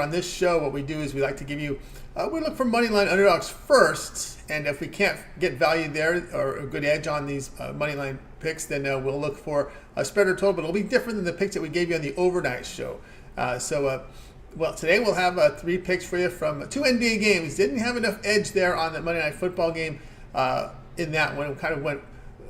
on this show, what we do is we like to give you, we look for money line underdogs first, and if we can't get value there or a good edge on these money line picks, then we'll look for a spread or total, but it'll be different than the picks that we gave you on the overnight show. Well, today we'll have 3 picks for you from 2 NBA games. Didn't have enough edge there on the Monday Night Football game in that one. It kind of went,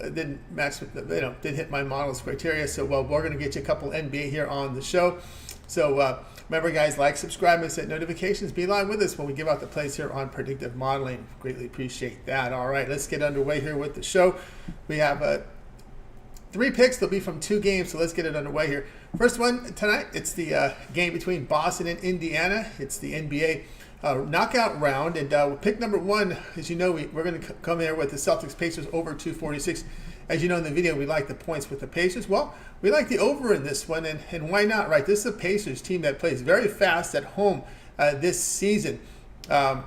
didn't match with the, didn't hit my model's criteria. So, well, we're going to get you a couple NBA here on the show. So, remember, guys, like, subscribe, and set notifications. Be live with us when we give out the plays here on Predictive Modeling. Greatly appreciate that. All right, let's get underway here with the show. We have 3 picks. They'll be from 2 games, so let's get it underway here. First one tonight, it's the game between Boston and Indiana. It's the NBA knockout round, and pick number 1, as you know, we're going to come here with the Celtics Pacers over 246. As you know in the video, we like the points with the Pacers. Well, we like the over in this one, and why not, right? This is a Pacers team that plays very fast at home this season. And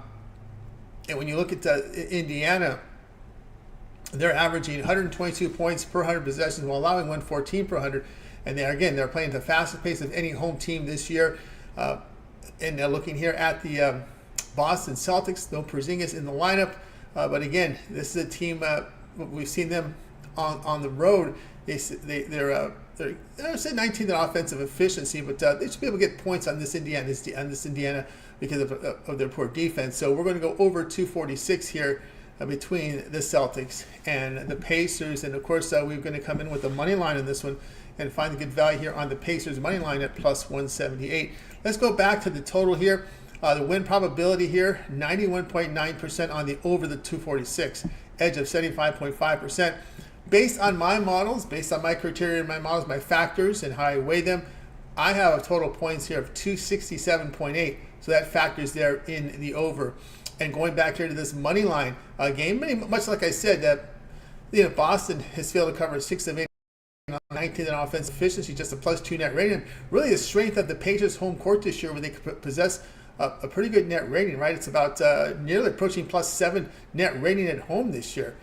when you look at Indiana, they're averaging 122 points per 100 possessions while allowing 114 per 100. And they're playing the fastest pace of any home team this year. And looking here at the Boston Celtics, no Porzingis in the lineup. But again, this is a team, we've seen them on the road. They're I said 19th in offensive efficiency, but they should be able to get points on this Indiana because of their poor defense. So we're going to go over 246 here between the Celtics and the Pacers. And of course, we're going to come in with the money line in this one and find a good value here on the Pacers money line at plus 178. Let's go back to the total here. The win probability here, 91.9% on the over the 246, edge of 75.5%. Based on my models, based on my criteria and my models, my factors and how I weigh them, I have a total points here of 267.8. So that factors there in the over. And going back here to this money line game, much like I said, that Boston has failed to cover 6 of 8. 19th in offensive efficiency, just a +2 net rating. Really, the strength of the Pacers' home court this year, where they possess a pretty good net rating, right? It's about nearly approaching +7 net rating at home this year.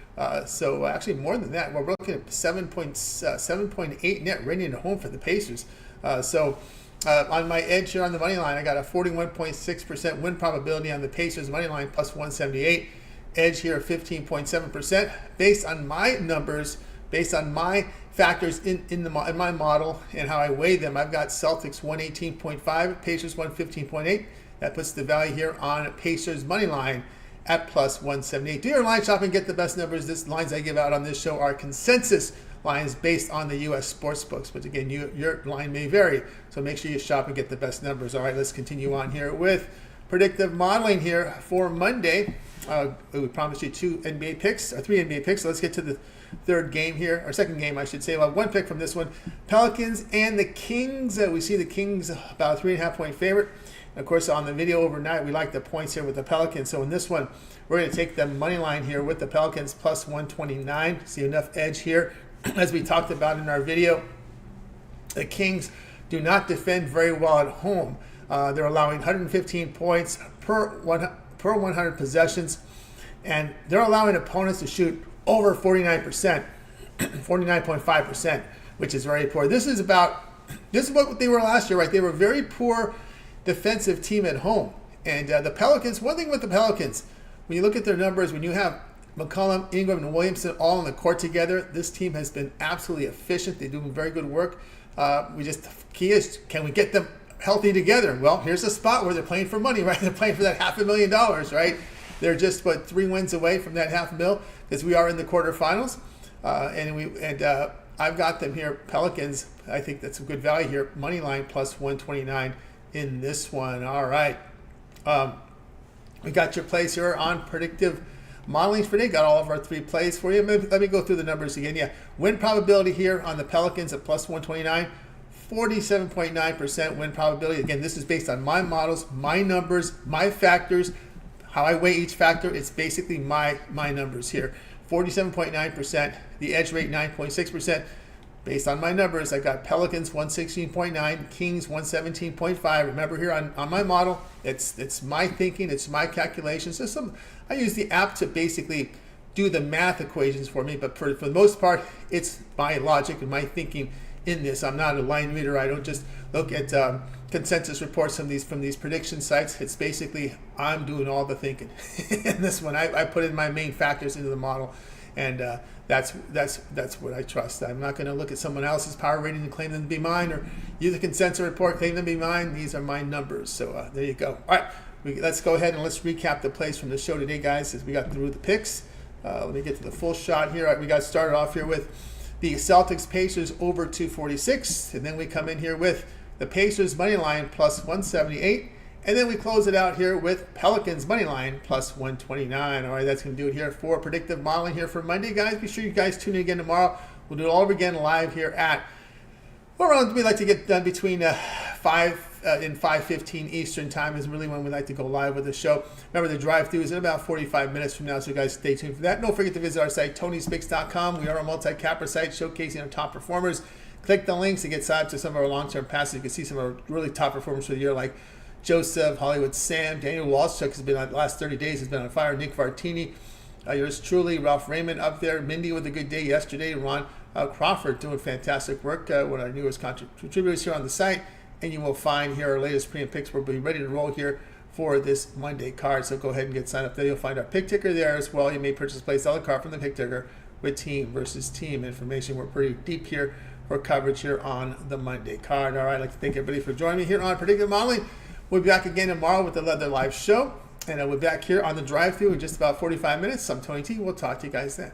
So actually more than that. We're looking at 7.8 net rating at home for the Pacers. On my edge here on the money line, I got a 41.6% win probability on the Pacers money line, plus 178. Edge here, 15.7%. Based on my numbers, based on my factors in my model and how I weigh them, I've got Celtics 118.5, Pacers 115.8. That puts the value here on Pacers money line at plus 178. Do your line shopping, get the best numbers. These lines I give out on this show are consensus lines based on the U.S. sports books. But again, your line may vary, so make sure you shop and get the best numbers. All right, let's continue on here with predictive modeling here for Monday. We promised you 2 NBA picks, or 3 NBA picks. So let's get to the third game here, or second game, I should say. Well, 1 pick from this one, Pelicans and the Kings. We see the Kings about a 3.5-point favorite. And of course, on the video overnight, we like the points here with the Pelicans. So in this one, we're going to take the money line here with the Pelicans plus 129. See enough edge here. As we talked about in our video, the Kings do not defend very well at home. They're allowing 115 points per 100 possessions, and they're allowing opponents to shoot over 49%, 49.5%, which is very poor. This is what they were last year, right? They were a very poor defensive team at home. And the Pelicans, one thing with the Pelicans, when you look at their numbers, when you have McCollum, Ingram, and Williamson all on the court together, this team has been absolutely efficient. They're doing very good work. Key is, can we get them healthy together? Well, here's a spot where they're playing for money, right? They're playing for that $500,000, right? They're just 3 wins away from that $500,000 because we are in the quarterfinals, and I've got them here. Pelicans, I think that's a good value here. Money line plus 129 in this one. All right, we got your plays here on predictive modeling for today. Got all of our 3 plays for you. Let me go through the numbers again. Yeah, win probability here on the Pelicans at plus 129. 47.9% win probability. Again, this is based on my models, my numbers, my factors, how I weigh each factor. It's basically my numbers here. 47.9%, the edge rate 9.6%. Based on my numbers, I got Pelicans 116.9, Kings 117.5. Remember here on my model, it's my thinking, it's my calculations. I use the app to basically do the math equations for me, but for the most part, it's my logic and my thinking in this. I'm not a line reader. I don't just look at consensus reports from these prediction sites. It's basically I'm doing all the thinking. In this one, I put in my main factors into the model, and that's what I trust. I'm not going to look at someone else's power rating and claim them to be mine, or use a consensus report, claim them to be mine. These are my numbers. So there you go. All right, let's go ahead and let's recap the plays from the show today, guys, as we got through the picks. Let me get to the full shot here. All right, we got started off here with the Celtics Pacers over 246, and then we come in here with the Pacers money line plus 178, and then we close it out here with Pelicans money line plus 129. All right, that's going to do it here for predictive modeling here for Monday, guys. Be sure you guys tune in again tomorrow. We'll do it all over again live here at around, we like to get done between 5 and 5:15 Eastern time is really when we like to go live with the show. Remember, the drive-through is in about 45 minutes from now, so you guys stay tuned for that. Don't forget to visit our site, TonySpix.com. We are a multi-capper site showcasing our top performers. Click the links to get signed up to some of our long-term passes. You can see some of our really top performers for the year, like Joseph, Hollywood Sam, Daniel Walshuk has been on the last 30 days, has been on fire, Nick Vartini, yours truly, Ralph Raymond up there, Mindy with a good day yesterday, Ron Crawford doing fantastic work, one of our newest contributors here on the site, and you will find here our latest premium picks. We'll be ready to roll here for this Monday card, so go ahead and get signed up there. You'll find our pick ticker there as well. You may purchase, place, sell a card from the pick ticker with team versus team information. We're pretty deep here for coverage here on the Monday card. All right, I'd like to thank everybody for joining me here on Predictive Modeling. We'll be back again tomorrow with another live show, and we'll be back here on the drive-thru in just about 45 minutes. I'm Tony T. We'll talk to you guys then.